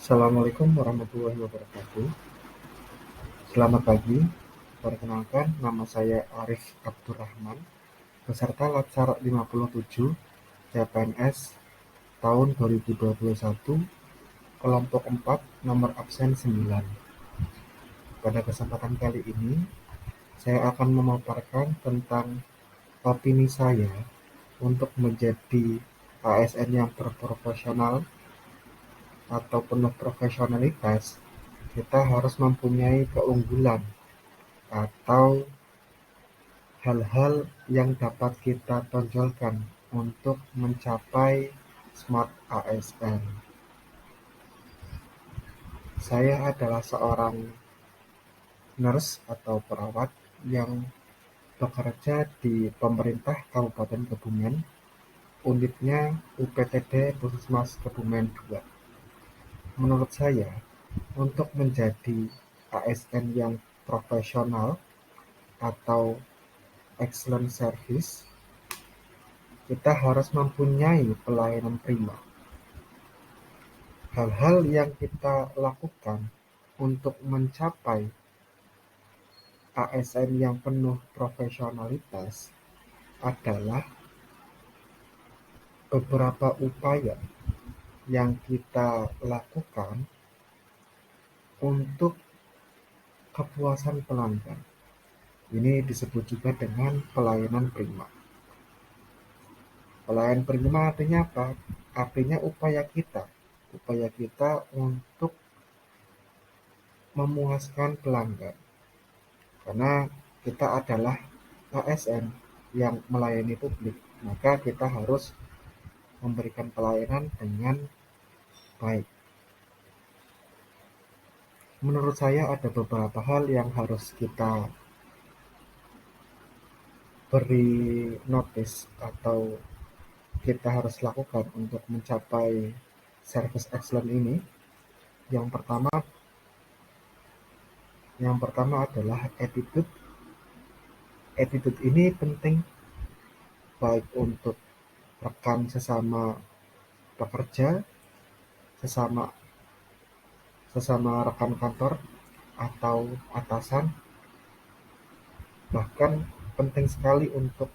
Assalamualaikum warahmatullahi wabarakatuh. Selamat pagi. Perkenalkan, nama saya Arif Abdurrahman, peserta Latsar 57 CPNS tahun 2021, kelompok 4, nomor absen 9. Pada kesempatan kali ini, saya akan memaparkan tentang opini saya untuk menjadi ASN yang berprofesional atau penuh profesionalitas. Kita harus mempunyai keunggulan atau hal-hal yang dapat kita tonjolkan untuk mencapai Smart ASN. Saya adalah seorang nurse atau perawat yang bekerja di pemerintah Kabupaten Kebumen, unitnya UPTD Puskesmas Kebumen 2. Menurut saya, untuk menjadi ASN yang profesional atau excellent service, kita harus mempunyai pelayanan prima. Hal-hal yang kita lakukan untuk mencapai ASN yang penuh profesionalitas adalah beberapa upaya yang kita lakukan untuk kepuasan pelanggan. Ini disebut juga dengan pelayanan prima. Pelayanan prima artinya apa? Artinya upaya kita untuk memuaskan pelanggan. Karena kita adalah ASN yang melayani publik, maka kita harus memberikan pelayanan dengan baik. Menurut saya ada beberapa hal yang harus kita beri notice atau kita harus lakukan untuk mencapai service excellent ini. Yang pertama adalah attitude. Attitude ini penting baik untuk rekan sesama pekerja, sesama rekan kantor atau atasan, bahkan penting sekali untuk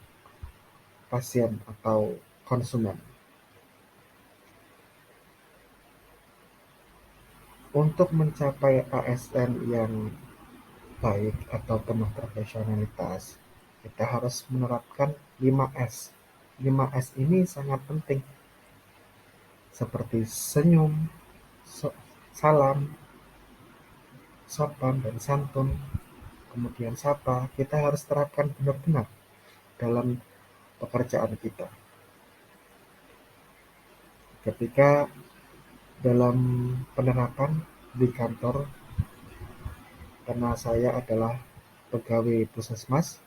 pasien atau konsumen. Untuk mencapai ASN yang baik atau penuh profesionalitas, kita harus menerapkan 5S. 5S ini sangat penting, seperti senyum, salam, sopan dan santun, kemudian sapa. Kita harus terapkan benar-benar dalam pekerjaan kita. Ketika dalam penerapan di kantor, karena saya adalah pegawai puskesmas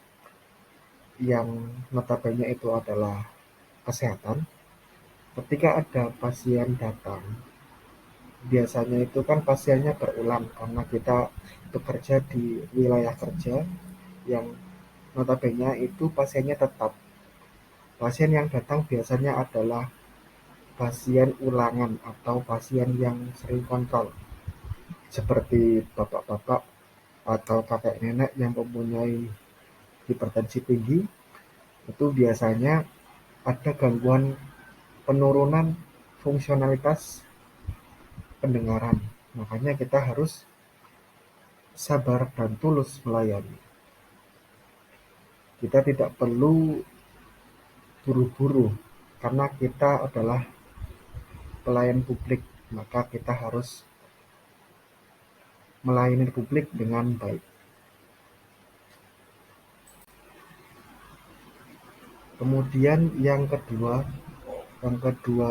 yang notabene itu adalah kesehatan. Ketika ada pasien datang, biasanya itu kan pasiennya berulang karena kita bekerja di wilayah kerja yang notabene itu pasiennya tetap. Pasien yang datang biasanya adalah pasien ulangan atau pasien yang sering kontrol, seperti bapak-bapak atau kakek nenek yang mempunyai hipertensi tinggi. Itu biasanya ada gangguan penurunan fungsionalitas pendengaran. Makanya kita harus sabar dan tulus melayani. Kita tidak perlu buru-buru karena kita adalah pelayan publik, maka kita harus melayani publik dengan baik. Kemudian yang kedua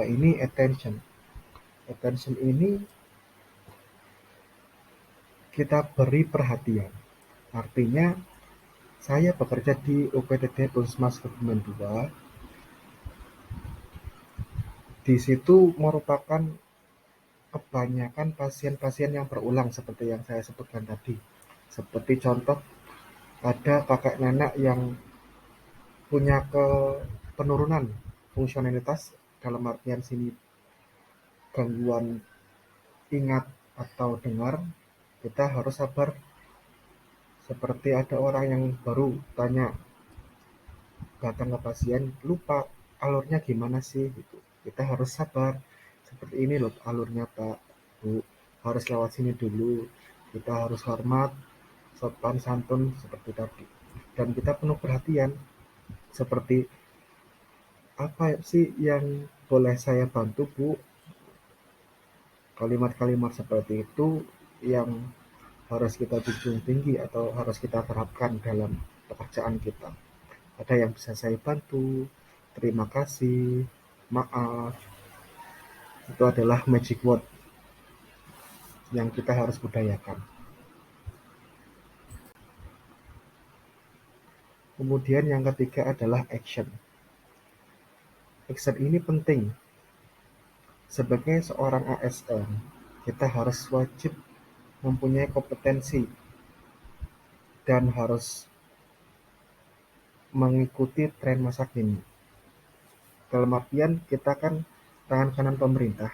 ini attention. Attention ini kita beri perhatian. Artinya saya bekerja di UPTD Puskesmas Kebumen 2. Di situ merupakan kebanyakan pasien-pasien yang berulang seperti yang saya sebutkan tadi. Seperti contoh, ada kakek nenek yang punya penurunan fungsionalitas, dalam artian sini gangguan ingat atau dengar, kita harus sabar. Seperti ada orang yang baru tanya, datang ke pasien, lupa alurnya gimana sih gitu. Kita harus sabar. Seperti ini loh alurnya Pak, Bu. Harus lewat sini dulu. Kita harus hormat, sopan santun seperti tadi. Dan kita penuh perhatian. Seperti apa sih yang boleh saya bantu, Bu? Kalimat-kalimat seperti itu yang harus kita junjung tinggi atau harus kita terapkan dalam pekerjaan kita. Ada yang bisa saya bantu, terima kasih, maaf, itu adalah magic word yang kita harus budayakan. Kemudian yang ketiga adalah action. Action ini penting. Sebagai seorang ASN, kita harus wajib mempunyai kompetensi dan harus mengikuti tren masa kini. Dalam artian kita kan tangan kanan pemerintah.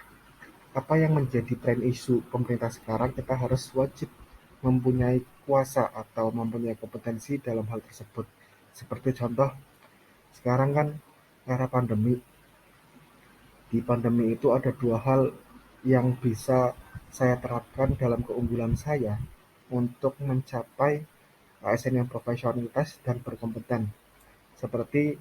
Apa yang menjadi tren isu pemerintah sekarang, kita harus wajib mempunyai kuasa atau mempunyai kompetensi dalam hal tersebut. Seperti contoh, sekarang kan era pandemi. Di pandemi itu ada dua hal yang bisa saya terapkan dalam keunggulan saya untuk mencapai ASN yang profesionalitas dan berkompeten. Seperti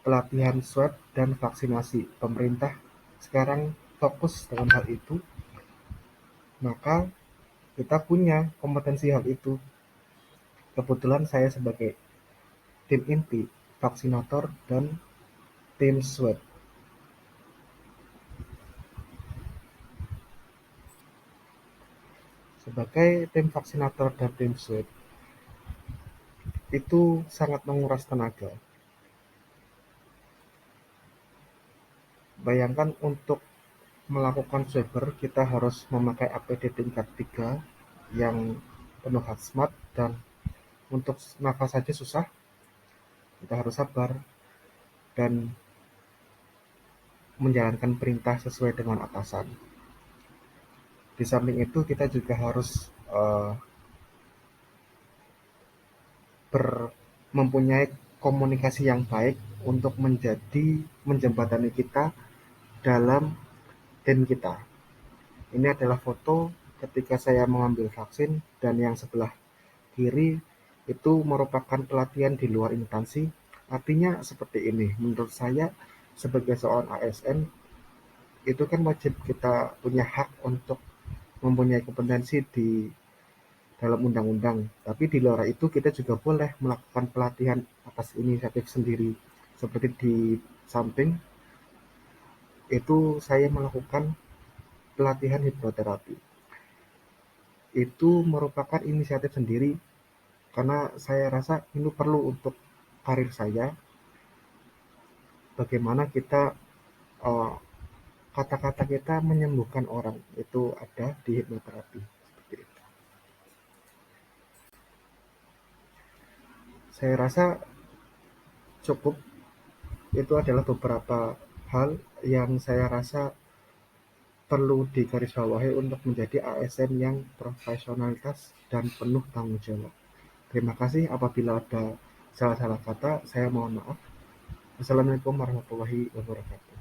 pelatihan swab dan vaksinasi. Pemerintah sekarang fokus dengan hal itu, maka kita punya kompetensi hal itu. Kebetulan saya sebagai tim inti, vaksinator, dan tim swab. Sebagai tim vaksinator dan tim swab, itu sangat menguras tenaga. Bayangkan untuk melakukan swabber, kita harus memakai APD tingkat 3 yang penuh hazmat dan untuk nafas saja susah. Kita harus sabar dan menjalankan perintah sesuai dengan atasan. Di samping itu kita juga harus mempunyai komunikasi yang baik untuk menjembatani kita dalam tim kita. Ini adalah foto ketika saya mengambil vaksin dan yang sebelah kiri itu merupakan pelatihan di luar instansi. Artinya seperti ini, menurut saya sebagai seorang ASN itu kan wajib kita punya hak untuk mempunyai kompetensi di dalam undang-undang. Tapi di luar itu kita juga boleh melakukan pelatihan atas inisiatif sendiri. Seperti di samping itu saya melakukan pelatihan hipnoterapi. Itu merupakan inisiatif sendiri karena saya rasa ini perlu untuk karir saya. Bagaimana kita uh, kata-kata kita menyembuhkan orang itu ada di hipnoterapi. Seperti itu. Saya rasa cukup. Itu adalah beberapa hal yang saya rasa perlu digarisbawahi untuk menjadi ASN yang profesionalitas dan penuh tanggung jawab. Terima kasih apabila ada salah-salah kata, saya mohon maaf. Assalamualaikum warahmatullahi wabarakatuh.